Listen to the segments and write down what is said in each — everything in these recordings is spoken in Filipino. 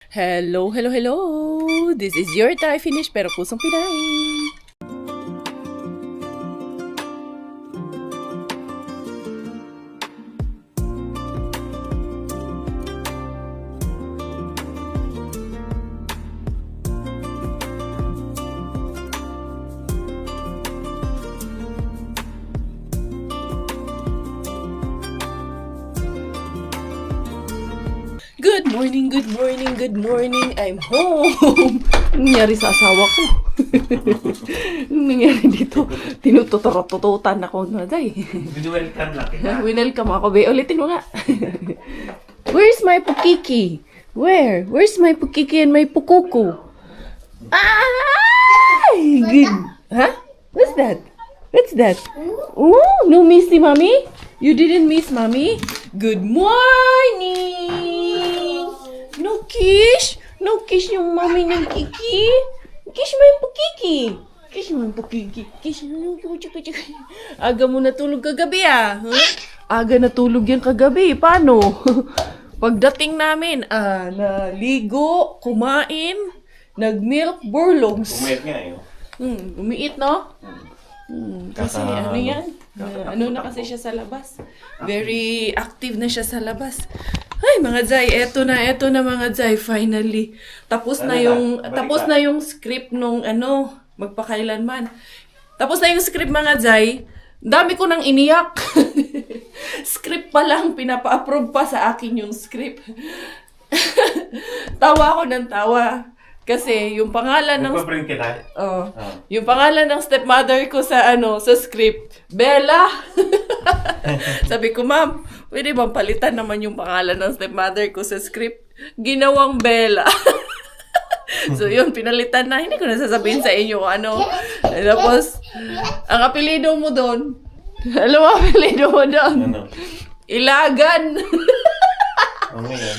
Hello, hello, hello! This is your Thai finish pero pusong Pinay. Good morning, good morning, good morning. I'm home. Anong nangyari sa asawa ko? Anong nangyari dito? Tinututututan ako na, day. Welcome lang kita. Welcome ako, be. Ulitin mo nga. Where's my pukiki? Where's my pukiki and my pukuko? Ay! Good. Huh? What's that? What's that? Oh, no miss si mommy? You didn't miss mommy? Good morning! No kiss? No kiss yung mommy ng Kiki? Kiss mo yung pukiki. Kiss mo yung pukiki. Kiss mo yung pukiki. Aga mo natulog kagabi Huh? Aga natulog yan kagabi. Paano? Pagdating namin, naligo, kumain, nag-milk, burlongs. Umayat nga eh. Umiit, no? Kasi ano yan? Ano na kasi siya sa labas. Very active na siya sa labas. Ay, mga Zay, eto na mga Zay, finally. Tapos na yung script nung magpakailanman. Tapos na yung script mga Zay. Dami ko nang iniyak. Script pa lang, pinapa-approve pa sa akin yung script. Tawa ako ng tawa. Kasi yung pangalan ng Nagpa-print ka na? yung pangalan ng stepmother ko sa sa script, Bella. Sabi ko, ma'am, pwede bang palitan naman yung pangalan ng stepmother ko sa script? Ginawang Bella. So yun, pinalitan na. Hindi ko na sasabihin sa inyo kung ano. Tapos, ang apelido mo doon, alam mo apelido mo doon? Ano? Ilagan. Yan.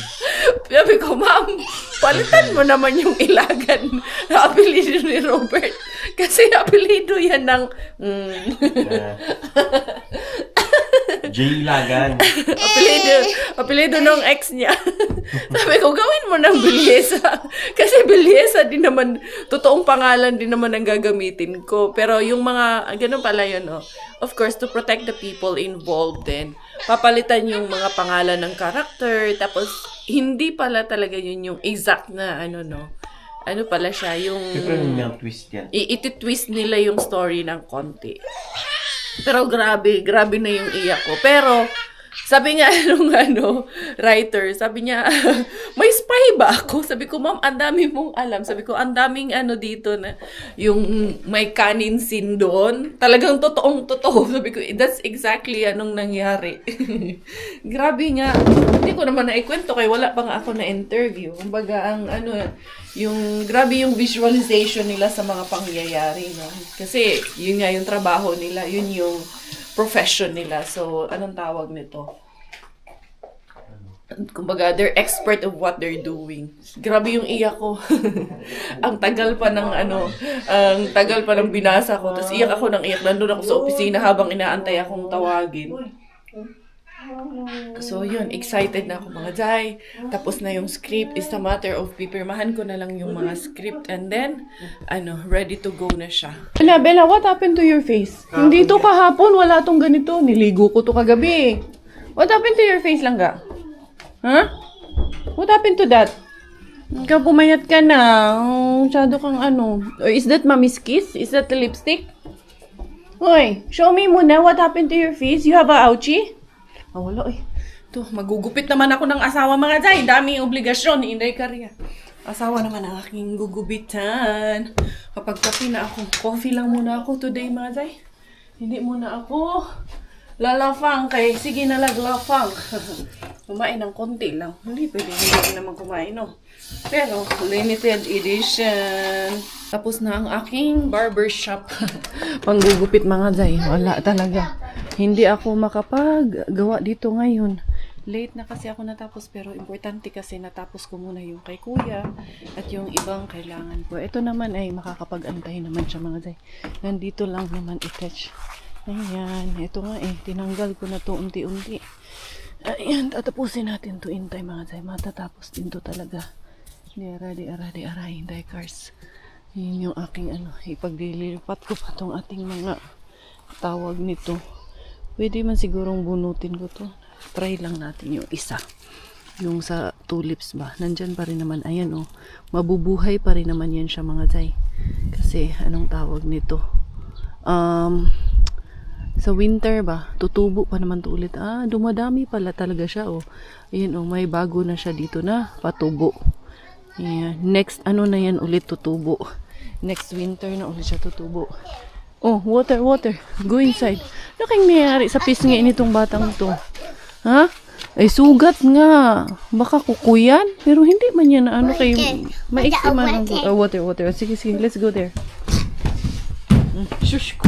Sabi ko, ma'am, palitan mo naman yung Ilagan na apelido ni Robert. Kasi apelido yan ng... J. Lagan. apelido ng ex niya. Sabi ko, gawin mo ng Bilyesa. Kasi Bilyesa din naman, totoong pangalan din naman ang gagamitin ko. Pero yung mga, ganun pala yun, of course, to protect the people involved din. Papalitan yung mga pangalan ng character. Tapos, hindi pala talaga yun yung exact na, ano pala siya, yung... Siyempre yung twist yan. Iti-twist nila yung story ng konti. Pero grabe na yung iyak ko. Pero, sabi nga nung writer, sabi niya, may spy ba ako? Sabi ko, ma'am, ang dami mong alam. Sabi ko, ang daming dito na, yung may kanin scene doon. Talagang totoong-totoo. Sabi ko, that's exactly anong nangyari. Grabe nga. Hindi ko naman naikwento kaya wala pa nga ako na interview. Kumbaga, yung grabe yung visualization nila sa mga pangyayari, no? Kasi, yun nga yung trabaho nila. Yun yung profession nila. So, anong tawag nito? Kumbaga, they're expert of what they're doing. Grabe yung iyak ko. Ang tagal pa ng binasa ko. Tapos iyak ako ng iyak. Nandun ako sa opisina habang inaantay akong tawagin. So, yun. Excited na ako mga Zay. Tapos na yung script. It's a matter of pipirmahan ko na lang yung mga script. And then, ready to go na siya. Bella, what happened to your face? Hindi to kahapon. Wala tong ganito. Niligo ko to kagabi. What happened to your face, Langga? Huh? What happened to that? Ikaw pumayat ka na. Masyado kang Or is that mommy's kiss? Is that the lipstick? Hoy, show me muna what happened to your face. You have a ouchie? Wala eh. Ito, magugupit naman ako ng asawa mga Zay. Daming obligasyon ni Inday Karya. Asawa naman ang aking gugubitan. Kapag kape na ako, coffee lang muna ako today mga Zay. Hindi muna ako lalafang kay sige na laglafang. Kumain ng konti lang. Hindi naman kumain, no? Pero, limited edition. Tapos na ang aking barbershop. Panggugupit mga Zay. Wala talaga. Hindi ako makapagawa dito ngayon. Late na kasi ako natapos pero importante kasi natapos ko muna yung kay kuya at yung ibang kailangan ko. Ito naman ay makakapag-antay naman siya mga Zay. Nandito lang naman i-touch. Ayan, ito nga tinanggal ko na to unti-unti. Ayan, tatapusin natin to in time mga Zay. Matatapos din to talaga. Di ara, hindi cars. Yun yung aking ipaglilipat ko pa tong ating mga tawag nito. Pwede man sigurong bunutin ko to. Try lang natin yung isa. Yung sa tulips ba. Nandyan pa rin naman. Ayan oh. Mabubuhay pa rin naman yan siya mga Zay. Kasi anong tawag nito? Sa winter ba? Tutubo pa naman to ulit. Dumadami pala talaga siya oh. Ayan oh. May bago na siya dito na patubo. Ayan. Next na yan ulit tutubo. Next winter na ulit siya tutubo. Oh, water. Go inside. Ano kayong nangyayari sa pisngi nitong batang to? Ha? Ay, sugat nga. Baka kukuyan. Pero hindi man yan na kayo. Maiksi man ang water. Sige. Let's go there. Shush.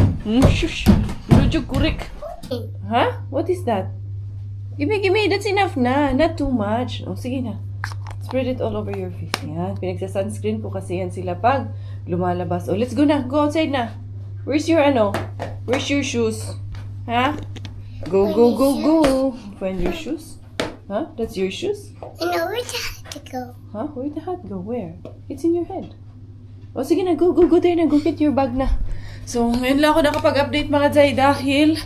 Shush. Rujog kurik. Ha? What is that? Gimme. That's enough na. Not too much. Oh, sige na. Spread it all over your face. Yan. Pinagsa-sunscreen ko kasi yan sila pag lumalabas. Oh, let's go na. Go outside na. Where's your shoes? Ha? Go. Find your shoes. Huh? That's your shoes? I know where the hat to go. Huh? Where the hat go? Where? It's in your head. O sige na, go there na. Go get your bag na. So, ngayon lang ako nakapag-update mga Zay dahil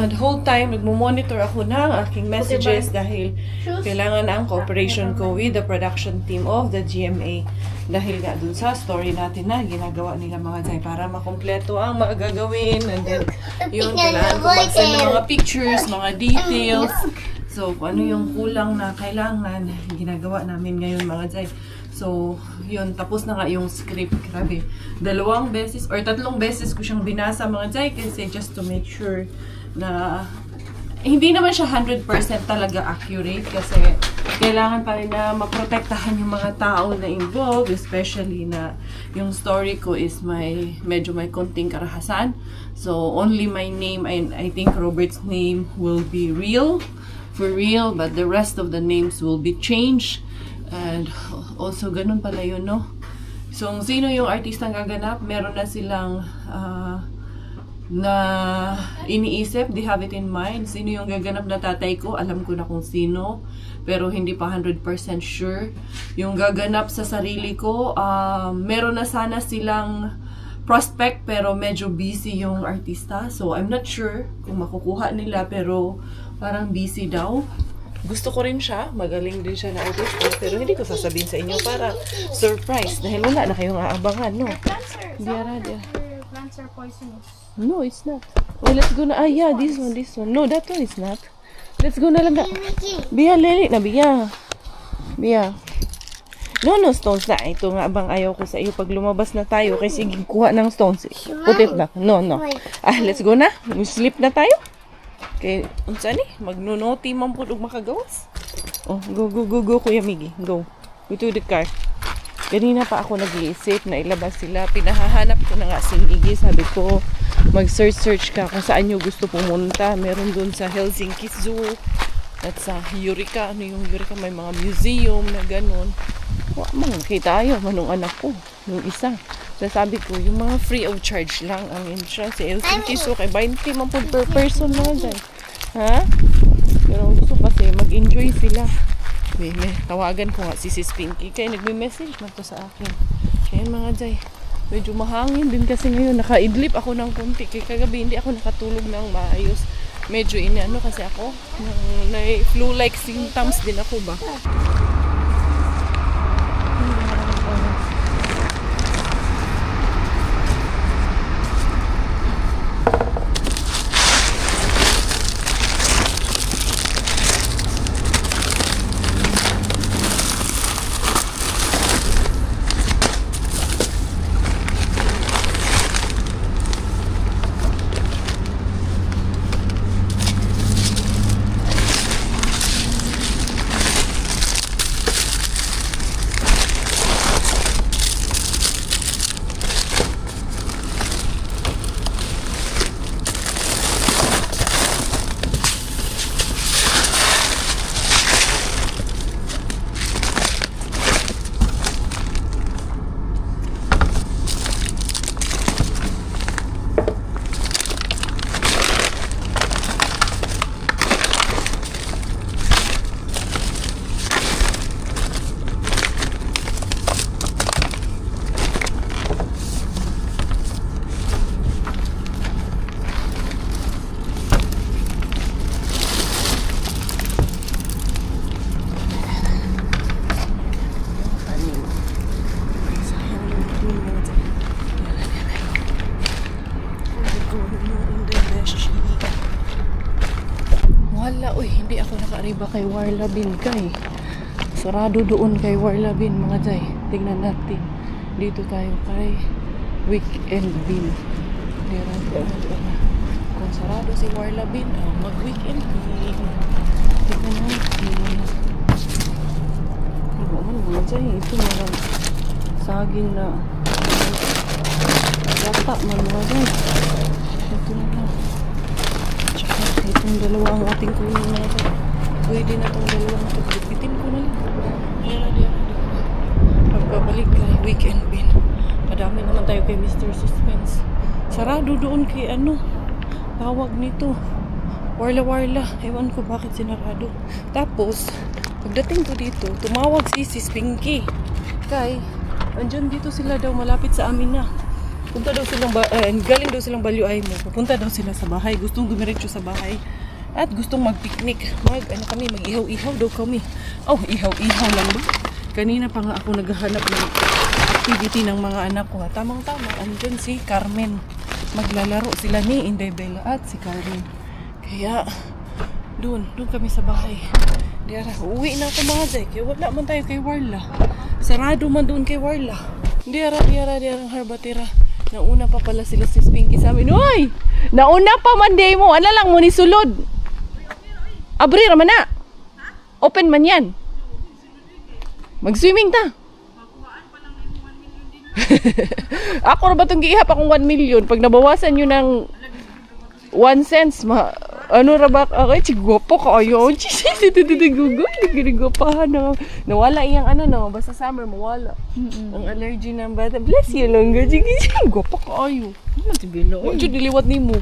the whole time nagmo-monitor ako ng aking messages dahil kailangan na ang cooperation ko with the production team of the GMA dahil nga dun sa story natin na ginagawa nila mga Zay para makumpleto ang mga gagawin and then yun, kailangan ko mag-send ng mga pictures, mga details. So, kung ano yung kulang na kailangan, ginagawa namin ngayon mga Zay. So, yun, tapos na nga yung script. Grabe. 2 beses or 3 beses ko siyang binasa mga Zay kasi just to make sure na hindi naman siya 100% talaga accurate kasi kailangan pa rin na maprotektahan yung mga tao na involved, especially na yung story ko is medyo may konting karahasan. So, only my name and I think Robert's name will be for real, but the rest of the names will be changed. And also, ganun pala yun, no? So, sino yung artistang gaganap, meron na silang na iniisip, they have it in mind. Sino yung gaganap na tatay ko, alam ko na kung sino, pero hindi pa 100% sure. Yung gaganap sa sarili ko, meron na sana silang prospect, pero medyo busy yung artista. So, I'm not sure kung makukuha nila, pero parang busy daw. Gusto ko rin siya, magaling din siya na artista, pero hindi ko sasabihin sa inyo para surprise, dahil wala na kayong aabangan, no? Plants are poisonous. No, it's not. Oh, let's go na. Yeah, this one. No, that one is not. Let's go na lang na. Biya, lili na, Biya. No, stones na. Ito nga bang ayaw ko sa iyo pag lumabas na tayo kasi kuha ng stones. Put it back. No. Let's go na. Sleep na tayo. Okay, unsa ni? Magnunoti man pud og makagawas. Oh, go, Kuya Miggy. Go to the car. Kanina pa ako nag-iisip na ilabas sila. Pinahahanap ko na nga si Miggy. Sabi ko, mag-search ka kung saan nyo gusto pumunta. Meron dun sa Helsinki Zoo at sa Eureka. Ano yung Eureka? May mga museum na ganun. Makita tayo, manong anak ko. Yung isa. So, sabi ko, yung mga free of charge lang ang entrance sa Helsinki Zoo. Kay 20 man po per person mga dyan. Ha? Pero gusto kasi mag-enjoy sila. May tawagan ko nga si Sis Pinky. Kaya nagme-message man to sa akin. Kaya mga Jay, medyo mahangin din kasi ngayon. Naka-idlip ako ng konti. Kaya kagabi hindi ako nakatulog ng maayos. Medyo inaano kasi ako. Flu-like symptoms din ako ba. iba kay Warla Bin kay. Sarado doon kay Warla Bin mga jay. Tingnan natin. Dito tayo kay Weekend Bin. Dira. Kung sarado si Warla Bin, mag-weekend Bin. Tingnan natin. Iba man mga jay. Ito mga saging na yata man mga jay. Ito na lang. Tsaka itong dalawa ang ating kunin mga jay. Pwede na itong dalawang pagbitin ko na lang. Dira. Pagpabalik kay Weekend Bin. Padami naman tayo kay Mr. Suspense. Sarado doon kay tawag nito. Warla. Ewan ko bakit sinarado. Tapos, pagdating ko dito, tumawag si Pinky. Kay, andyan dito sila daw malapit sa amin na. Punta daw silang, galing daw silang Balyo ay mo. Pupunta daw sila sa bahay. Gustong gumiretso sa bahay. At gustong mag-picnic. Mag-ihaw-ihaw daw kami. Oh, ihaw-ihaw lang ba? Kanina pa nga ako naghahanap ng activity ng mga anak ko. Tamang-tama, andyan si Carmen. Maglalaro sila ni Inday Bella at si Carmen. Kaya, doon kami sa bahay. Diyara, uwi na ako mga day. Kaya wala man tayo kay Warla. Sarado man doon kay Warla. Diyara, harbatira. Nauna pa pala sila si Pinky sa amin. Uy! Nauna pa man day mo. Ano lang mo ni sulod? Abri raman na. Open man yan. Mag-swimming ta. Ako na ba itong giihap akong 1 million? Pag nabawasan nyo ng 1 cents, ano ra ba? Okay, chigwapo ka ayo. Ginigwapahan na. Nawala iyang basta summer, mawala. Ang allergy ng bata. Bless you lang. Gwapo ka ayo. Ano si Bella? Ano niliwat ni mo?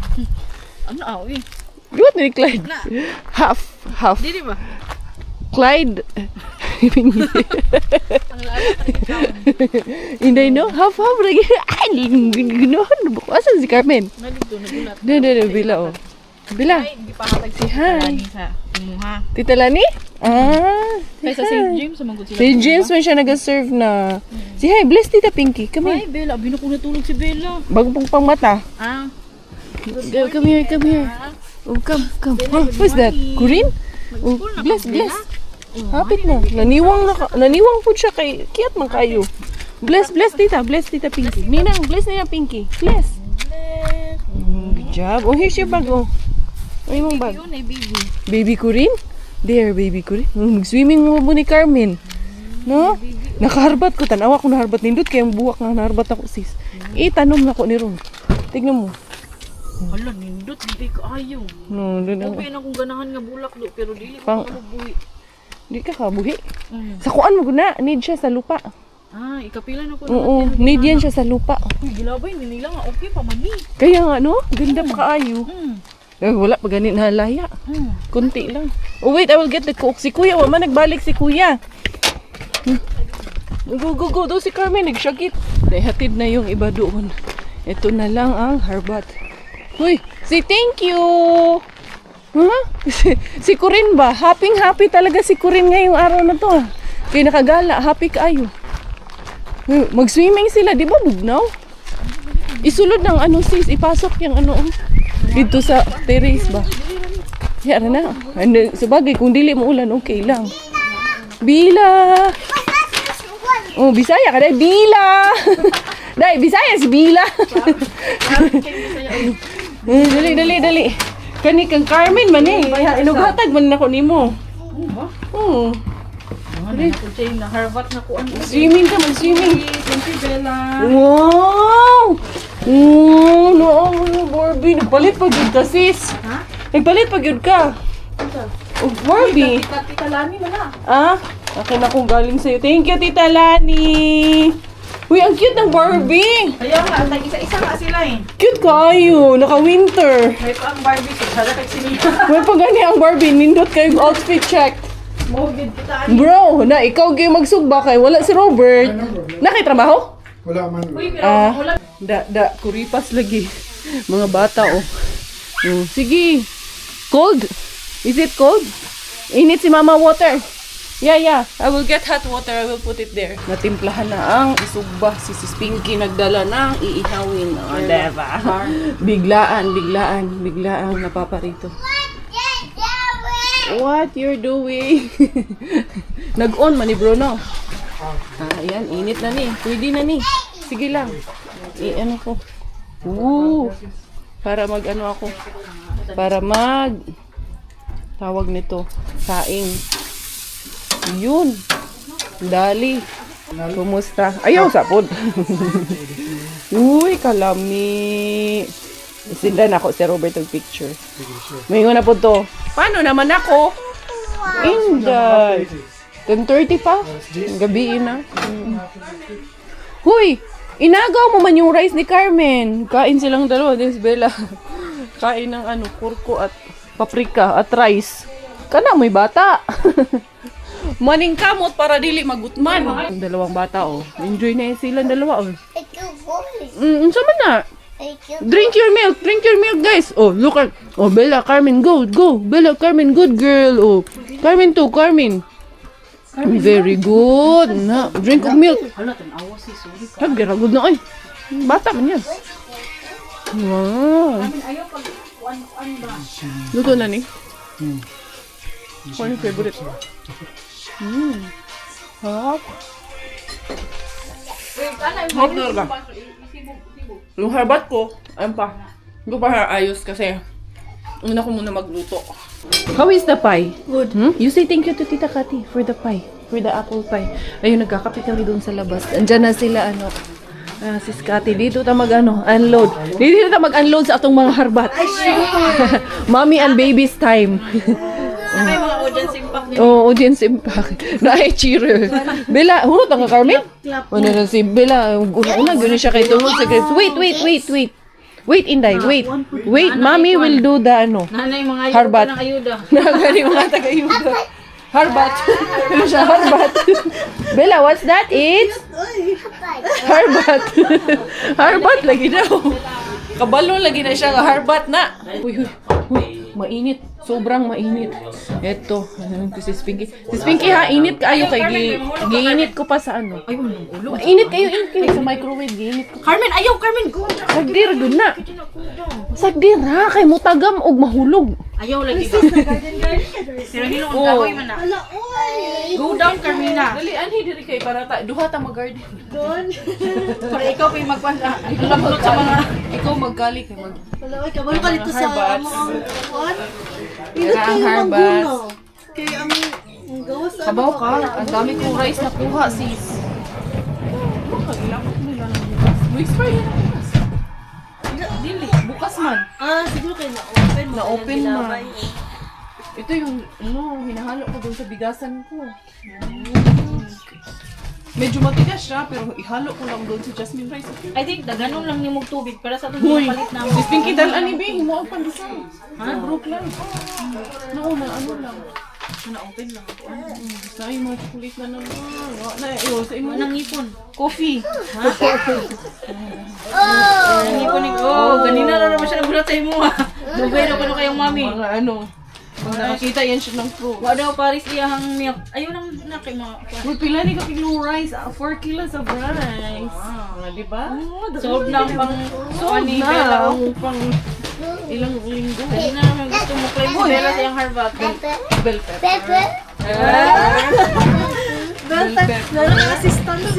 Ano eh? Liwat ni Clyde. Half. Dili ba? Clyde. Ang lala ka rin Hindi no? Half lagi. Ay, ginoon. Asan si Carmen? Nalito, nagulat. Hindi, Bila oh. Bila. Ay, hindi pa katag Si hi. sa imuha. Tita Lani? Kaya sa St. James, sumanggot sila. St. James man siya nag-serve na. Si hi, bless Tita Pinky. Come Ay, here. Bella, binuko natulog si Bella. Bago pong pang mata. Ah. Come here. Oh, come. Oh, who's that? Kurin? Oh, bless. Hapit na. Naniwang po siya kay Kiat man kayo. Bless Tita Pinky. Ninang, bless Nina Pinky. Bless. Good job. Oh, here's your bag. Oh. Ano yung bag? Yun ay baby. Baby Kurin? There, baby Kurin. Mag-swimming mo ni Carmen. No? Nakaharbat ko. Tanawa ko naharbat nindot. Kaya ang buwak na naharbat ako sis. Tanom na ko ni Ron. Tignan mo. Hala, nindot. Hindi ka ayaw. No, Okay na kung ganahan nga bulak do. Pero dili Pang- ko mabuhi. Di ka kabuhi. Sa kuan mo guna. Need siya sa lupa. Ah, ikapila na ko. Oo, need yan siya sa lupa. Uy, gilabay. Nila nga. Okay pa man ni. Kaya nga, no? Ganda pa kaayo. Wala pa ganit na halaya. Kunti lang. Oh, wait, I will get the cook. Si Kuya, wala man nagbalik si Kuya. Go. Doon si Carmen, nagsyagit. Hatid na yung iba doon. Ito na lang ang harbat. Uy, say thank you. Huh? Si Corin ba? Happy talaga si Corin ngayong araw na to. Kaya nakagala, happy kaayo. Mag-swimming sila, di ba bugnaw? Isulod ng sis, ipasok yung dito sa terrace ba? Yara na. Sabagay, kung dili mo ulan, okay lang. Bila! Oh, Bisaya ka dahil. Bila! Dahil, Bisaya si Bila. Dali. Kani kang Carmen man eh. Kaya inughatag man ako nimo. Oo. Swimming ka, mag-swimming. Thank you, Bella. Wow! Barbie. Nagpalit pa yun ka, sis. Ha? Nagpalit pa yun ka. Barbie. Tita Lani mo na. Akin akong galing sa'yo. Thank you, Tita Lani. Uy, ang cute ng Barbie. Kaya nga, nag-isa-isa nga sila eh. Cute kayo. Naka-winter. May pa ang Barbie ko. Sada kay sinita. May pa gani ang Barbie. Nindot kayo outfit check. Mawagid kita. Bro, ikaw kayo magsugba kay wala si Robert. Nakitrabaho? Wala man. Uy, pero wala. Kuripas lagi. Mga bata, oh. Sige. Cold? Is it cold? Init si Mama water. Yeah. I will get hot water. I will put it there. Natimplahan na ang isugba. Si Pinky nagdala ng iihawin. O, diba? Biglaan napaparito. What you're doing? Nag-on man ni Bruno. Ayan, init na ni. Pwede na ni. Sige lang. Ano ko. Para mag-ano ako. Para tawag nito. Saing. Yun. Dali. Kumusta? Ayaw, sapod. Uy, kalami. Isindan ako si Robert ng picture. Mayroon na po to. Paano naman ako? Inday. 10:30 pa? Gabi na. Huy! Inagaw mo man yung rice ni Carmen. Kain silang dalawa. This Bella. Kain ng kurko at paprika at rice. Kana may bata. Maning kamot para dili magutman. Ang dalawang bata Enjoy na silang dalawa sama na. Drink your milk guys. Look at Bella, Carmen, go. Bella, Carmen, good girl. Carmen too, Carmen. Very good. Na, drink of milk. Hala, tanawa si sorry ka. Good na bata man yan. Wow. Ayaw pag kuan ba. Luto na ni. Ano yung favorite? Hap. Hap na ba? Yung harbat ko, ayun pa. Hindi ko pa ayos kasi una ko muna magluto. How is the pie? Good. You say thank you to Tita Kati for the pie. For the apple pie. Ayun, nagkakape kami doon sa labas. Andyan na sila, Sis Kati. Dito ta unload. Dito ta mag-unload sa atong mga harbat. Mommy and baby's time. May mga audience impact din. Audience impact. cheer. Bella, hurot ang Carmen? Ano na si Bella, una gano'n siya kay tungod sa grades. Wait, Inday, wait. Mommy will do the Nanay mga harbat. ng ayuda. Nagani mga taga-ayuda. Harbat. Ano siya, harbat. Bella, what's that? It's harbat. Harbat lagi daw. Kabalo lagi na siya, harbat na. Uy, mainit. Sobrang mainit. Eto, si Pinky. Si Pinky init kaayo kay giinit ko pa sa Ay, ulo. Mainit kayo sa microwave, giinit ko. Carmen, ayaw, Carmen, go. Sagdir gud na. Sagdir ha kay mutagam og mahulog. Ayaw lagi ba? Sira nilo ang kahoy man na. Go down, Carmina. Dali anhi diri kay para duha ta mag-garden. Para ikaw pa yung magpanda. Lamot sa mga... Ikaw maggali kay mag. Wala, ay, kabalo ka dito sa Harbats. kuwan. Kaya ang harbats. Kaya ang gawas sa Sabaw ka, ang dami kong rice na kuha, sis. Kagilakot nila ng bukas. Mo-expire yan ang bukas. Dili, bukas man. siguro kayo na-open. Na-open man. Ito yung, hinahalo ko doon sa bigasan ko. Medyo matigas siya, pero ihalo ko lang doon sa jasmine rice. I think, ganun lang yung tubig para sa itong Huy, palit namin. Miss Pinky, dalan ni Bing, mo ang pandesal. Broke lang. Na lang. Na-open lang. Sa mga chocolate na naman. Sa imo Anong ipon? coffee. Anong ipon ni... ganina na naman siya nagulat sa imo Dugay na ko kayong mami. Mga pag nakakita yan siya ng fruit. Wa daw Paris iyahang milk. Ayaw lang na kay mga... Uy, pila ni ka kilo rice? 4 kilos of rice. Diba? Solve na ang pang... Sold Ani, na. Bella. Ang pang ilang linggo. Ganina naman gusto mo claim si Bella sa iyang harbat. Bell pepper. Bell pepper. Lalo ng assistance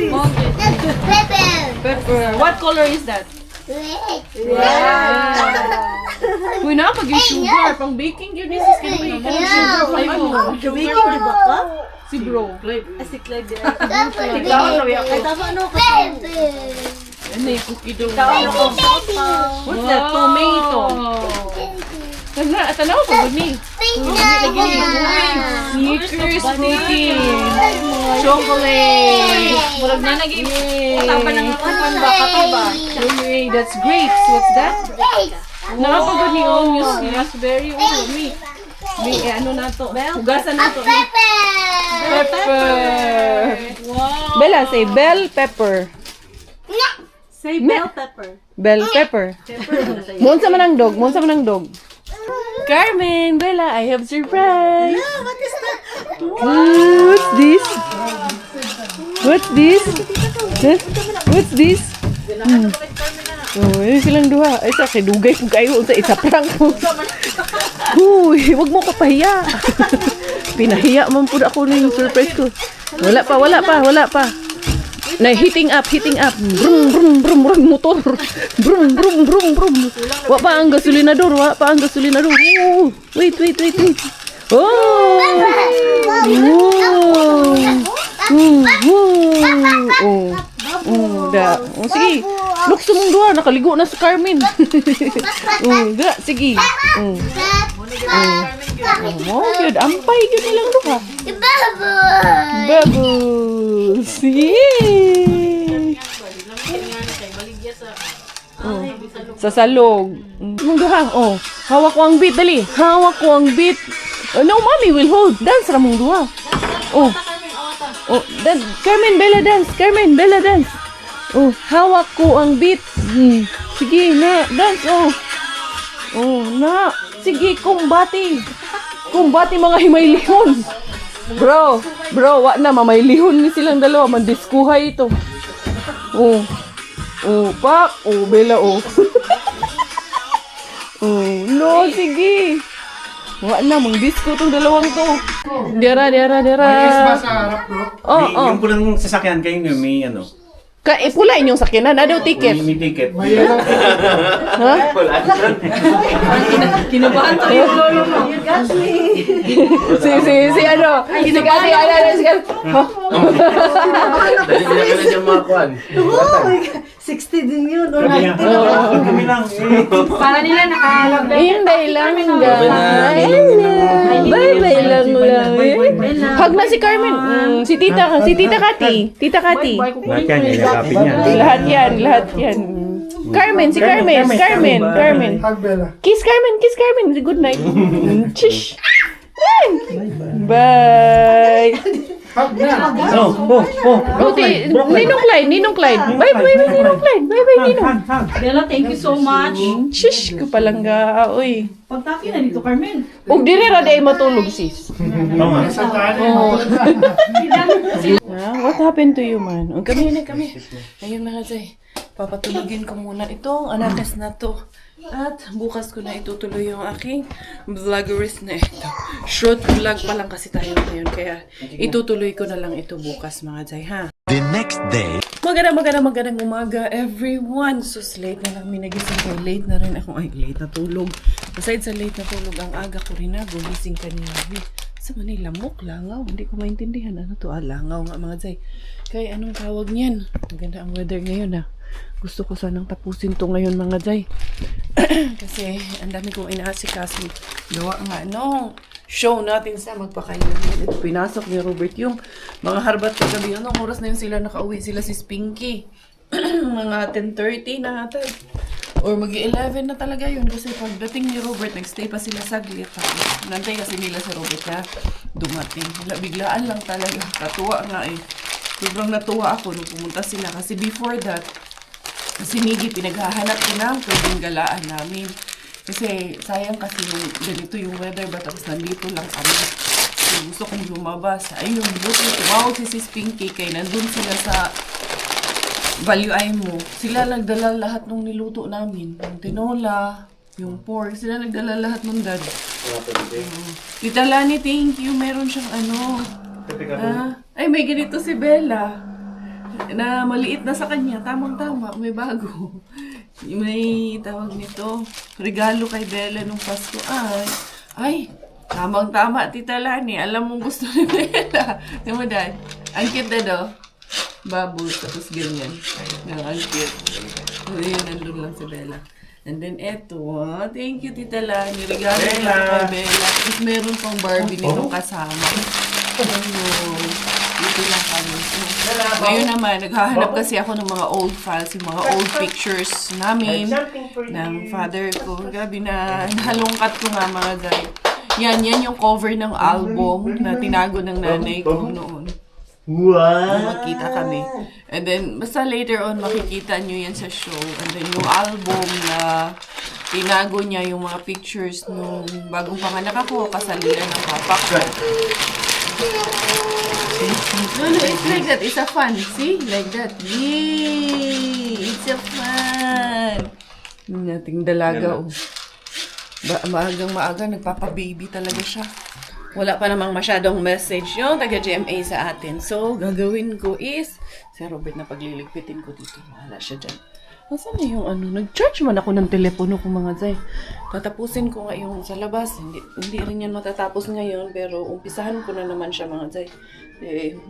Pepper. What color is that? Uy na, pag yung sugar, pang baking yun is skin baking sugar pang Baking, di ba ka? si bro. Si Clive, di Ikaw, sabi ako. ay, tama ano ka? Ano yung cookie dough? What's Wow. that? Tomato. Tanaw pa ba ni? Snickers, protein, chocolate. Murag na naging tapan ng kuwan ba katuba. Hey, that's grapes. What's that? Nakapagod ni Onius. Raspberry. Me. Ano na to? Hugasan na to. Pepper. Wow. Bella, say bell pepper. Say bell pepper. Bell pepper. Monsa man ang dog. Monsa man ang dog. Carmen, Bella, I have surprise. What is that? What's this? What's this? Huh? What's this? Oh, yun silang duha. Ay, sa dugay kung kayo sa isa prank mo. Uy, wag mo kapahiya. Pinahiya man po ako na yung surprise ko. Wala pa. Na hitting up. Brum, brum, brum, brum, motor. Brum, brum, brum, brum. Wa pa ang gasolinador. Oh, wait. Oh! Sige. Lukso mong duha. Nakaligo na si Carmen. Sige. Good. Ampay, good lang duha. Bubbles! Yay! Sa salog. Mong duha. Hawak ko ang beat, dali. Hawak ko ang beat. No, mommy will hold. Dance ra mong duha. Dance. Carmen, Bella, dance. Hawak ko ang beat. Sige, na. Dance, na. Sige, kumbati. Kumbati mga himaylihon. Bro, wa na, mamaylihon ni silang dalawa. Mandiskuhay ito. Pak. Bella, no, sige. Wa na, mang-disco tong dalawang to. Dera. Yung pulang sasakyan kayo may ano. Pula inyong sakyanan. Ano ticket? May ticket. Ha? Kinabahan tayo yung lolo mo. Si ano? Si Kati. Dali na siya mga kuhan. 60 din yun. Kami lang. Para nila nakahalap na. Hinday lang, guys. Bye-bye lang. Hug na si Carmen. Si Tita Kati. Nakapin niya. Lahat yan. Carmen. Kiss Carmen. Good night. Chish. Bye. Ninong Clyde. Bye, Ninong Clyde. Bye, Ninong. Bella, thank you so much. Shish, kapalangga. Uy. Pagtaki na dito, Carmen. Ug dire ra day matulog, sis. What happened to you, man? Kami. Ayun na nga, Zay. Papatulugin ko muna itong anakas na to. At bukas ko na itutuloy yung aking vloggeries na ito. Short vlog pa lang kasi tayo ngayon. Kaya itutuloy ko na lang ito bukas, mga Zay, ha? The next day. Magandang umaga, everyone. Sus, late na lang minagising ko. Late na rin ako. Ay, late na tulog. Besides sa late na tulog, ang aga ko rin na. Gumising kanina. Sa Manila, langaw. Hindi ko maintindihan. Ano to? Langaw nga, mga Zay. Kaya anong tawag niyan? Maganda ang weather ngayon, ha? Gusto ko sanang tapusin to ngayon, mga Zay. Kasi ang dami kong inaasikaso. Gawa nga, show natin sa magpakailan. Ito, pinasok ni Robert yung mga harbat kagabi. Anong oras na yun sila nakauwi? Sila si Spinky. Mga 10:30 na ata. Or mag-11 na talaga yun. Kasi pagdating ni Robert, nagstay pa sila saglit. Nantay kasi nila si Robert na dumating. Biglaan lang talaga. Katuwa nga eh. Sobrang natuwa ako nung pumunta sila. Kasi before that, si Miggy pinaghahanap ko ng pwedeng galaan namin. Kasi sayang kasi yung ganito yung weather ba tapos nandito lang kami. So, gusto kong lumabas. Ayun, buti tumawag si Sis Pinky kay nandun sila sa Value mo. Sila nagdala lahat ng niluto namin. Yung tinola, yung pork. Sila nagdala lahat ng dad. Tita Lani, thank you. Meron siyang ay, may ganito si Bella. Na maliit na sa kanya. Tamang-tama. May bago. May tawag nito. Regalo kay Bella nung Pasko. Ay, tamang-tama, Tita Lani. Alam mong gusto ni Bella. Diba, Dad? Ang cute na do. Bubbles, tapos ganyan. Ang cute. Yun, nandun lang si Bella. And then, eto. Thank you, Tita Lani. Regalo na kay Bella. Tapos meron pang Barbie nitong kasama. Dito lang kami. Ngayon naman, naghahanap kasi ako ng mga old files, yung mga old pictures namin, ng father ko. Grabe na, nahalungkat ko nga mga guys. Yan yung cover ng album na tinago ng nanay ko noon. Wow! Magkita kami. And then, basta later on, makikita nyo yan sa show. And then, yung album na tinago niya yung mga pictures nung bagong panganak ako, kasalinan ng papa ko. No, it's like that. It's a fun. See? Like that. Yay! It's a fun. Nating dalaga, oh. Maagang nagpapa-baby talaga siya. Wala pa namang masyadong message yung taga-GMA sa atin. So, gagawin ko is, si Robert na pagliligpitin ko dito. Wala siya dyan. Nasaan na yung ano? Nag-charge man ako ng telepono ko mga Zay. Tatapusin ko nga yung sa labas. Hindi rin yan matatapos ngayon. Pero umpisahan ko na naman siya mga Zay.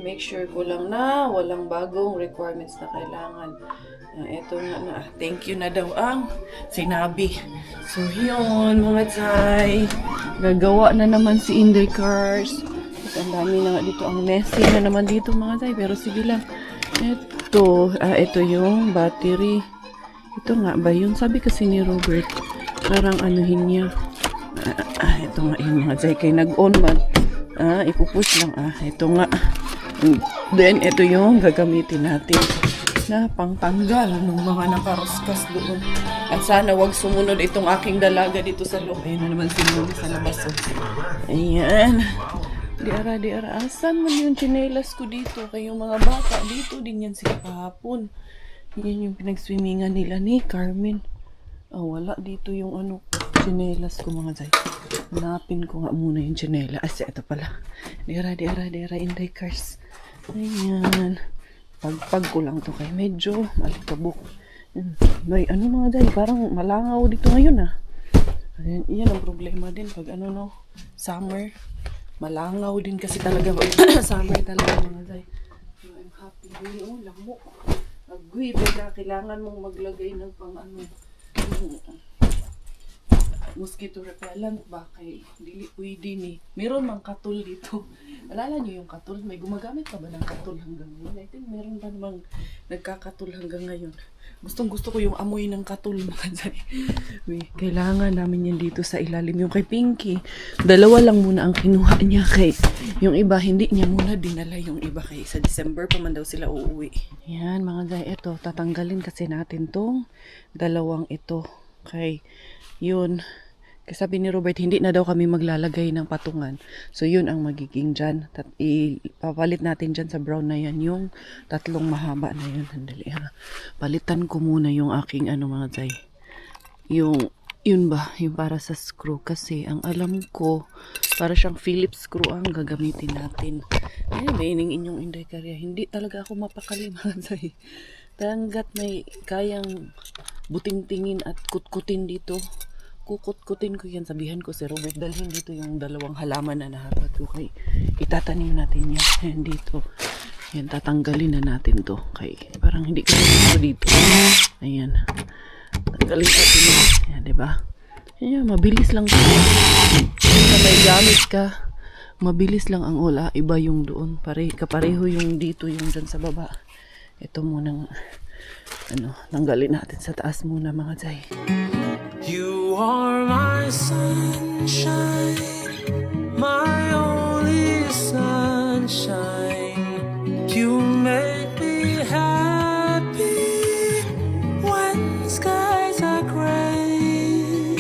Make sure ko lang na walang bagong requirements na kailangan. Eto na. Thank you na daw ang sinabi. So yun mga Zay. Gagawa na naman si Inday Cars. At ang dami na nga dito. Ang messy na naman dito mga Zay. Pero sige lang. Ito yung battery. Ito nga ba yun? Sabi kasi ni Robert, parang anuhin niya. Ito nga yun mga Zay. Kaya nag-on man. Ipupush lang. Ito nga. Then, ito yung gagamitin natin na pangtanggal ng mga nakaroskas doon. At sana wag sumunod itong aking dalaga dito sa loob. Ayun na naman sinunod sa labas. Ayan. Di ara. Asan man yung chinelas ko dito? Kayong mga bata, dito din yan sila kahapon. Yan yung pinag-swimmingan nila ni Carmen. Wala dito yung chinelas ko mga Zay. Hanapin ko nga muna yung chinela. Ito pala. Di ara, Inday Cars. Ayan. Pagpag ko lang to kay medyo malikabok. May mga Zay, parang malangaw dito ngayon Ayan, yan ang problema din pag summer. Malangaw din kasi talaga summer talaga mga Zay. So, I'm happy din. Lamok. Agwi, pagka kailangan mong maglagay ng mosquito repellent ba kay dili pwede ni. Meron mang katul dito. Alala niyo yung katul? May gumagamit ka ba ng katul hanggang ngayon? I think meron pa namang nagkakatul hanggang ngayon. Gustong-gusto ko yung amoy ng katul mga Zay. Kailangan namin yan dito sa ilalim. Yung kay Pinky, 2 lang muna ang kinuha niya kay yung iba, hindi niya muna dinala yung iba kay sa December pa man daw sila uuwi. Yan mga Zay, ito, tatanggalin kasi natin tong 2 ito. Kay yun, kasi sabi ni Robert, hindi na daw kami maglalagay ng patungan. So, yun ang magiging dyan. Ipapalit natin dyan sa brown na yan, yung 3 mahaba na yun. Handali palitan ko muna yung aking mga Zay. Yun ba? Yung para sa screw. Kasi, ang alam ko, para siyang Phillips screw ang gagamitin natin. Ayun, baining inyong Inday Karya. Hindi talaga ako mapakali mga Zay. Hanggat may kayang buting-tingin at kutkutin dito, kukut-kutin ko yan. Sabihan ko si Robert, dalhin dito yung 2 halaman na nahapat ko kay itatanim natin yan dito. Yan, tatanggalin na natin to kay parang hindi ko dito. Ayan, tanggalin natin yan. Ayan, diba? Ayan, mabilis lang to. Kung may gamit ka, mabilis lang ang ola. Iba yung doon, kapareho yung dito, yung dyan sa baba. Ito muna tanggalin natin sa taas muna mga Zay. You are my sunshine, my only sunshine. You make me happy when skies are gray.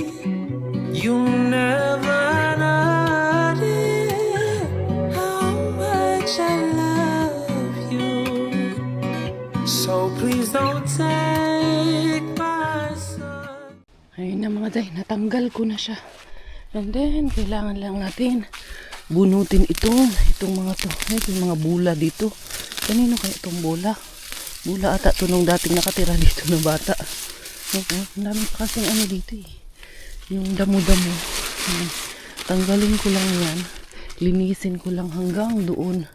You never know how much I love you. So please don't take my son. Ayun na mga Zay, natanggal ko na siya. And then, kailangan lang natin bunutin itong mga to. Itong mga bula dito. Kanino kaya itong bula? Bula ata to nung dating nakatira dito ng bata. Ang dami pa kasing dito yung damo-damo. Tanggalin ko lang yan. Linisin ko lang hanggang doon.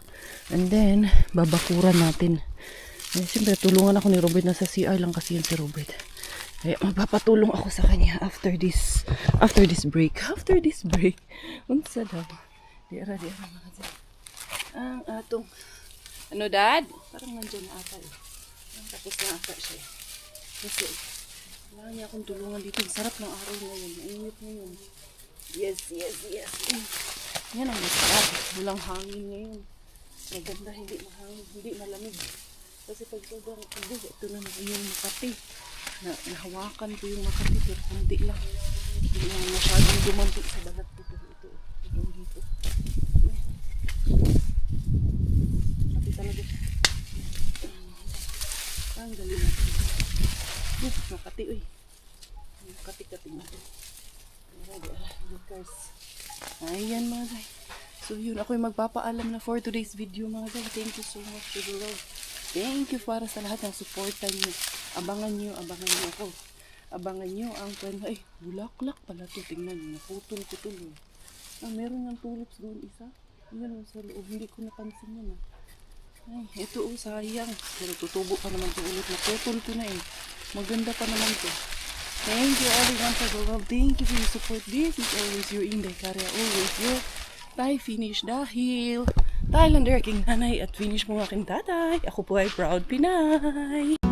And then, babakuran natin. Siyempre, tulungan ako ni Robert. Nasa CR lang kasi yan si Robert. Kaya magpapatulong ako sa kanya after this break. Unsa daw? Di ara mga Zay. Ang atong Dad? Parang nandiyan na ata Tapos na ata siya. Kasi wala niya akong tulungan dito. Sarap ng araw ngayon. Mainit ngayon. Yes. Yan ang masarap. Walang hangin ngayon. Maganda, hindi mahangin, hindi malamig. Kasi pag sobrang tubig, ito na yung Makati. Nahawakan ko yung Makati, pero hindi lang. Hindi lang masyadong dumanti sa balat ko. Ito. talaga siya. Ang galing natin. Nakati, uy. Nakati-kati natin. Ayan mga guys. So yun, ako yung magpapaalam na for today's video mga guys. Thank you so much to the Lord. Thank you para sa lahat ng suporta niyo. Abangan niyo ako. Abangan niyo ang ay, bulaklak pala to. Tingnan niyo, naputol-putol. Meron ng tulips doon isa. Yan sa loob, hindi ko napansin yun. Ay, ito sayang. Pero tutubo pa naman to ulit. Naputol ko na eh. Maganda pa naman to. Thank you everyone for the love. Thank you for your support. This is always your Inday Karya. Always your Thai finish dahil Thailander aking nanay at finish mo aking tatay. Ako po ay proud Pinay.